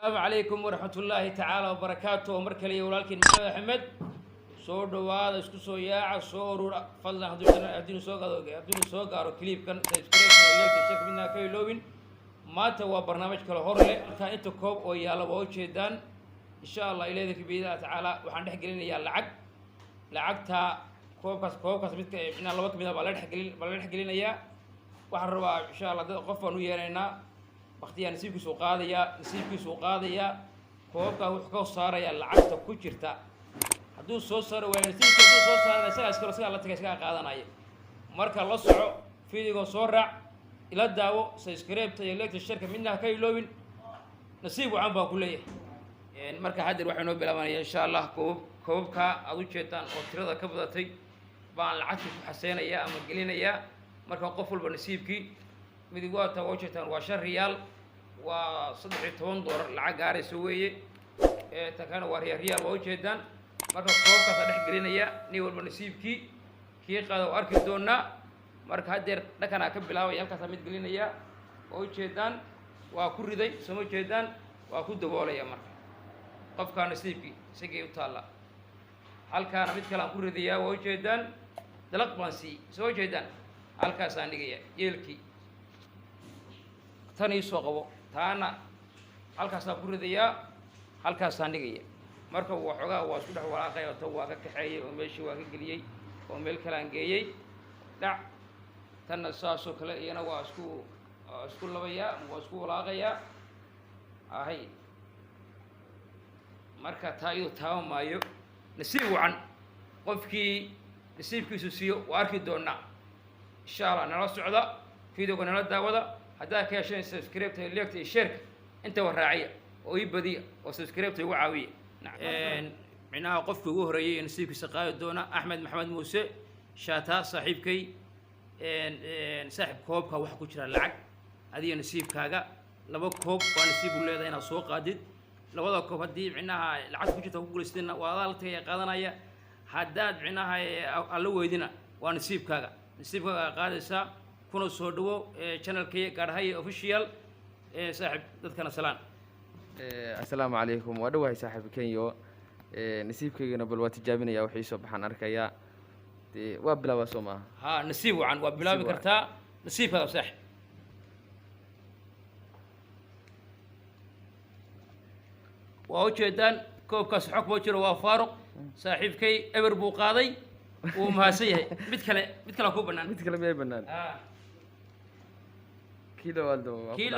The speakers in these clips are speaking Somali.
السلام عليكم ورحمة الله تعالى وبركاته ومركلي ولكن محمد أحمد soo dhawaada isku soo yaaca soo urura fadlan haddii soo gaaro clip kan subscribe iyo like midna ka iloobin maanta waa barnaamij kale hor leh halka inta koob oo yaala waa ujeedaan insha Allah ilaahay kibiida taala waxaan dhex gelinayaa lacagta koobkaas midka inaan laba kamid ah baa la dhex gelinayaa waxaan rabaa insha Allah dad qof aan u yeeraynaa waqtiyan nasiibkiisu qaadaya koobka wuxuu ka saaraya lacagta ku jirta hadduu soo saaro waalidkiisa hadduu soo saaro isaga la tagay isaga qaadanaya marka la soco fiidigo soo raac ila daawo subscribe iyo like shirka midna ka iloobin nasiib waxaan baa ku leeyahay marka hadir waxaan noo bilaabanaya insha Allah koobka aad u jeedaan oo tirada ka badatay baan lacagta ku xaseenaya ama gelinaya marka qof walba nasiibkii midig waa taa jeedaan waa 5 riyaal waa $13 lacag gaarayso weeye takana waa riyaal waa jeedaan marka koobkaas dhex gelinaya ni walba nasiibkii kii qaado arki doona marka hadeer dhakana ka bilaabay halkaas mid gelinaya oo jeedaan waa ku riday soo jeedaan waa ku daboolaya marka qofka nasiibkii isagii u taala halkaana mid kale aan ku ridaya oo jeedaan dalaq bansi soo jeedaan halkaas aan dhigaya yeelkii tan ii soo qabo taana halkaas aan ku ridaya halkaas aan dhigaya marka waxoogaa waa isku dhex walaaqay oo waa ka kaxeeyay oo meeshii waa ka geliyay oo meel kale aan geeyay dhac tan saasoo kale iyana waa isku labaya waa isku walaaqaya ahay marka taayo taamaayo nasiib wacan qofkii nasiibkiisu siiyo waa arki doona insha Allah nala socda fiidiyoga nala daawada hadaa ka heshay subscribe iyo like iyo share inta waraaciya oo ii badiya oo subscribe ugu caawiya معناها قف ugu horeeyay nasiibkiisa shaqaado doona Ahmed Maxamed Muuse shaata saaxiibkay saaxiib koobka waxa ku jira lacag adiga nasiibkaaga laba koob waa nasiib u leedahay inaad soo qaadid labada koob hadii micnaha lacag ku jirta ku guuleysteen waa daaltay qaadanaya hadaad micnaha alla weydina waa nasiibkaaga qaadaysa kuna soo dhawo channelkay gaarhay official saaxiib dadkana salaan السلام عليكم ودوهي صاحب كينيو نسيبكينا بل واتجابينيا وحي سو بخان اركايا waa bilaaba Soomaa nasiib wacan waa bilaabi kartaa nasiibka sax waa ujeedaan koobkaas xog jiro waa Faaruq saaxiibkay eber buu qaaday uu mahadsan yahay mid kale ku banaan may banaan kilo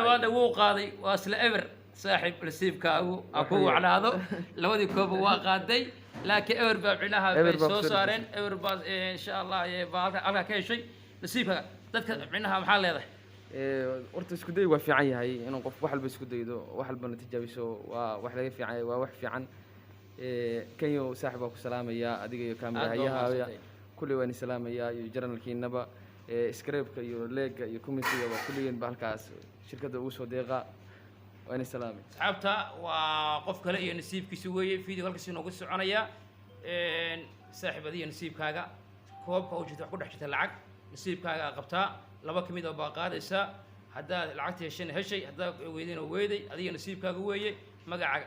waldo wuu qaaday waa isla eber saaxiib nasiibkaagu aku wacnaado labadii koob waa qaaday laakiin ewer baa cinaha bay soo saareen ewer baa insha Allah baalka ka heshay nasiibka dadka cinaha maxaa leedahay horta isku day waa fiican yahay inuu qof wax walba isku daydo wax walba natiijadiisu waa wax laga fiican waa wax fiican kanyo saaxiibka ku salaamaya adiga iyo kaamiraha kulli waan salaamaya iyo journalkiinaba scribe-ka iyo leega iyo committee waa kulliin baalkaas shirkadda ugu soo deeqa وأنا سلامي. صعبتها وقف كلا نسيب كسوية فيديو هالكسي نوقف سعنايا ساحب هذه نسيب كاجا كوب كوجت أقول حشة العق نسيب كاجا قبتها لبا كمية باقات إسا هذا العقد هالشين هالشيء هذا ويدين ويدي هذه نسيب كاجا ويا مجا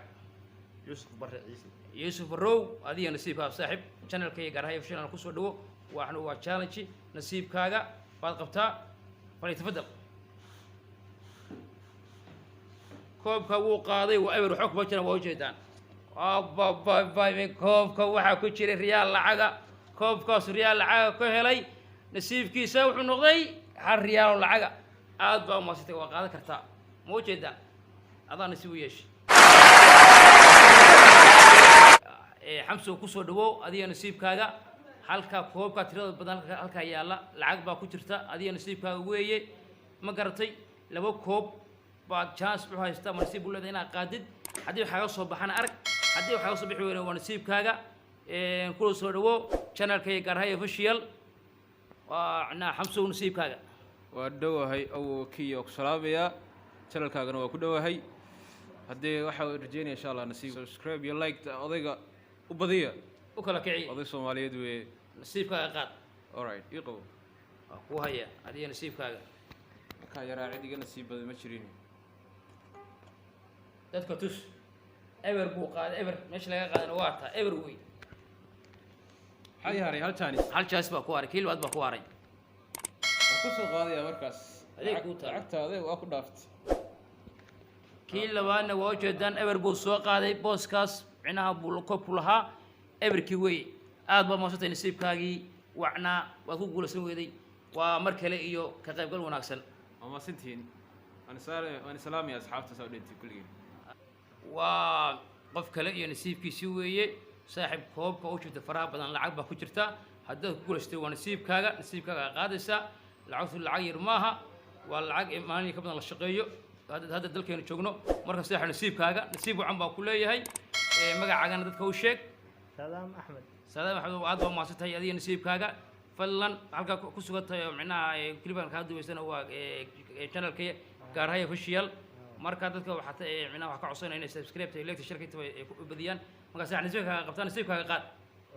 يوسف الرو هذه نسيب كاجا صاحب channel كي جرهاي في شنو كوسو دو وإحنا وتشالنج نسيب كاجا بعد قبتها فليتفضل koobka wuu qaaday waa eber xog bajana waa ujeedaan koobka waxa ku jira riyaal lacaga koobkaas riyaal lacaga ka helay nasiibkiisa wuxuu noqday 1 riyaal lacaga aad baa maasitay waa qaadan kartaa ma ujeedaan adaan nasiib u yeeshay xamso ku soo dhawo adiga nasiibkaaga halka koobka tirada badan halka yaala lacag baa ku jirta adiga nasiibkaaga weeye ma garatay laba koob بعد chance بروح يستمر نسيب ولا ذينا قادد حدي حاجة صباح أنا أرك حدي حاجة صباح ولا ونسيب كاجا كل صورة channel كي كرهاي official وعنا حمسو نسيب كاجا ودوا هاي أو كي أكسرابيا channel كاجا نو كدوا هاي هدي واحد رجيني إن شاء الله نسيب subscribe يا like أضيق وبضيع وكلا كعي أضيق سومالية دوي نسيب كاجا قاد alright يقو وهاي هدي نسيب كاجا كاجا راعي دي نسيب بدي ما تشريني dadka tus eber buu qaaday eber meesha laga qaadana waa taa eber wey maxaa ii haray hal jaanis hal jaas baa ku haray kii labaad baa ku haray waan ku soo qaadaya markaas Adeeg kuu taal. lacagta adeeg waa ku dhaaftay kii labaadna waa ujeedaan eber buu soo qaaday booskaas micnaha buu koobku lahaa eberkii wey aad baa maasantay nasiibkaagii wacnaa waad ku guulaysan weyday waa mar kale iyo ka qaybgal wanaagsan waa maasantihiin waan islaamaya asxaabta soo dhintay kulligeen waa qof kale iyo nasiibkiisii weeye saaxiib koobka u jirta faraha badan lacag baa ku jirta haddaad ku guulaystay waa nasiibkaaga qaadaysaa lacagtu lacag yar maaha waa lacag maalin ka badan la shaqeeyo hadda dalkeenu joogno marka saaxiib nasiib wacan baa ku leeyahay magacaagana dadka u sheeg سلام أحمد saadaam axmed aad baa mahadsan tahay adiga nasiibkaaga fadlan halkaa ku sugan tahay oo micnaha clipan kaa duwaysana waa channelka gaarhaya official marka dadka waxaa micnaha wax ka codsanaya inay subscribe tahay leegta shirka intaba ay ku badiyaan markaa saa nasiibkaaga qabtaa nasiibkaaga qaad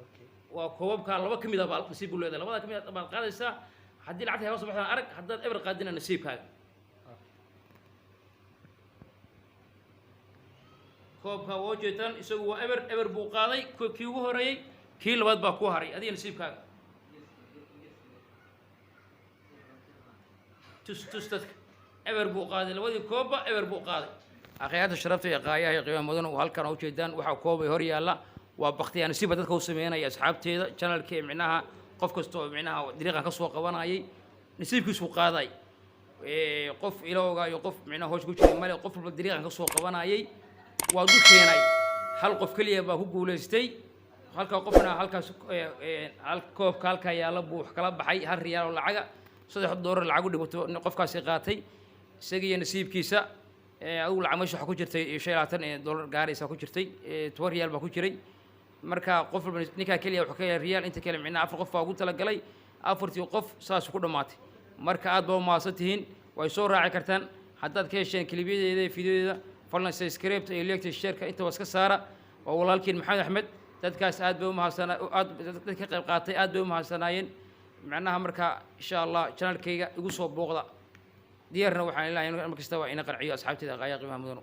أوكي waa koobabka laba ka mid ah baa nasiib u leedahay labada ka mid ah baad qaadaysaa haddii lacagta hoos baxdaan arag haddaad eber qaadina nasiibkaaga koobka waa ujeedaan isagu waa eber buu qaaday kii ugu horeeyey kii labaad baa ku haray adiga nasiibkaaga tus dadka eber buu qaaday labadii koobba eber buu qaaday akhyaarta sharafta iyo qaayaha iyo qiimaha mudan halkan u jeedaan waxaa koobay hor yaalla waa baktiyaa nasiiba dadka u sameynaya asxaabteeda channelkii micnaha qof kasta oo micnaha dariiqan ka soo qabanayay nasiibkiisu qaaday qof ilowga iyo qof micnaha hoosh ku jiray male qof walba dariiqan ka soo qabanayay waa du keenay hal qof keliya baa ku guulaystay halka qofna halkaas hal koobka halka yaala buu wax kala baxay hal riyaal oo lacaga $3 lacag u dhimato qofkaasi qaatay isagiyo nasiibkiisa adigu lacag meesha waxa ku jirtay $25 gaaraysa ku jirtay $2 baa ku jiray marka qof walba ninka kaliya wuxuu ka yahay riyaal inta kale micnaa 4 qof baa ugu talagalay 4tii qof saas ku dhamaatay marka aad baa u mahadsantihiin way soo raaci kartaan haddaad ka hesheen kilibiyadeeda iyo fiidiyodeeda fadlan subscribe iyo like share inta was ka saara waa walaalkiin maxamed axmed dadkaas aad bay u mahadsanaa aad dadka ka qayb qaatay aad bay u mahadsanaayeen macnaha marka insha Allah channelkayga igu soo booqda diyaarna waxaan ilaahay mar kasta waa ina qanciyo asxaabteeda qaaya qiimaha mudan